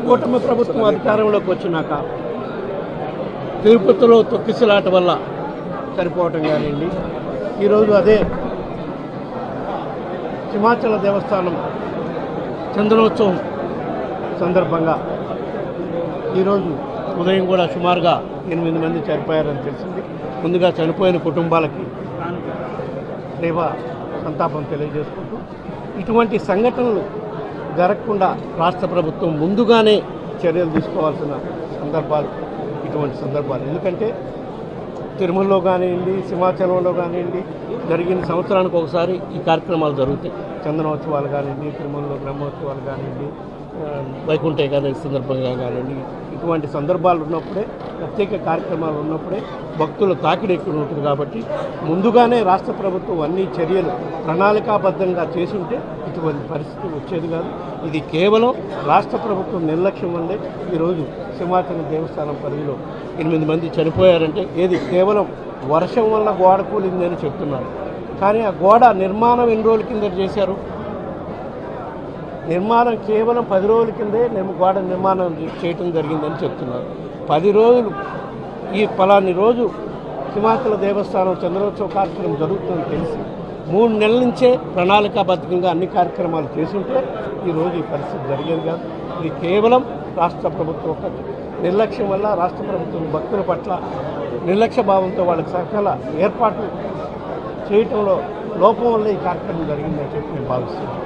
కూటమి ప్రభుత్వం అధికారంలోకి వచ్చినాక తిరుపతిలో తొక్కిసలాట వల్ల చనిపోవటం కానివ్వండి, ఈరోజు అదే హిమాచల దేవస్థానం చందనోత్సవం సందర్భంగా ఈరోజు ఉదయం కూడా సుమారుగా 8 మంది చనిపోయారని తెలిసింది. ముందుగా చనిపోయిన కుటుంబాలకి సంతాపం తెలియజేసుకుంటూ ఇటువంటి సంఘటనలు జరగకుండా రాష్ట్ర ప్రభుత్వం ముందుగానే చర్యలు తీసుకోవాల్సిన సందర్భాలు ఇటువంటి సందర్భాలు. ఎందుకంటే తిరుమలలో కానివ్వండి, సింహాచలంలో కానివ్వండి జరిగిన సంవత్సరానికి ఒకసారి ఈ కార్యక్రమాలు జరుగుతాయి. చందనోత్సవాలు కానివ్వండి, తిరుమలలో బ్రహ్మోత్సవాలు కానివ్వండి, వైకుంఠ ఏకాదశి సందర్భంగా కానివ్వండి, ఇటువంటి సందర్భాలు ఉన్నప్పుడే, ప్రత్యేక కార్యక్రమాలు ఉన్నప్పుడే భక్తుల తాకిడి ఎక్కువ ఉంటుంది. కాబట్టి ముందుగానే రాష్ట్ర ప్రభుత్వం అన్ని చర్యలు ప్రణాళికాబద్ధంగా చేసుంటే ఇటువంటి పరిస్థితి వచ్చేది కాదు. ఇది కేవలం రాష్ట్ర ప్రభుత్వం నిర్లక్ష్యం వల్లే ఈరోజు సింహాచలం దేవస్థానం పరిధిలో 8 మంది చనిపోయారంటే ఏది కేవలం వర్షం వల్ల గోడ కూలిందని చెప్తున్నారు. కానీ ఆ గోడ నిర్మాణం ఎన్ని రోజుల కింద చేశారు? నిర్మాణం కేవలం 10 రోజుల కిందే గోడ నిర్మాణం చేయటం జరిగిందని చెప్తున్నారు. 10 రోజులు ఈ ఫలాని రోజు హిమాచల దేవస్థానం చంద్రోత్సవ కార్యక్రమం జరుగుతుందని తెలిసి 3 నెలల నుంచే ప్రణాళికాబద్ధంగా అన్ని కార్యక్రమాలు చేసుంటే ఈరోజు ఈ పరిస్థితి జరిగేది కాదు. ఇది కేవలం రాష్ట్ర ప్రభుత్వం నిర్లక్ష్యం వల్ల, రాష్ట్ర ప్రభుత్వం భక్తుల పట్ల నిర్లక్ష్య భావంతో వాళ్ళకి సకల ఏర్పాట్లు చేయటంలో లోపం వల్ల ఈ కార్యక్రమం జరిగిందని చెప్పి నేను భావిస్తున్నాను.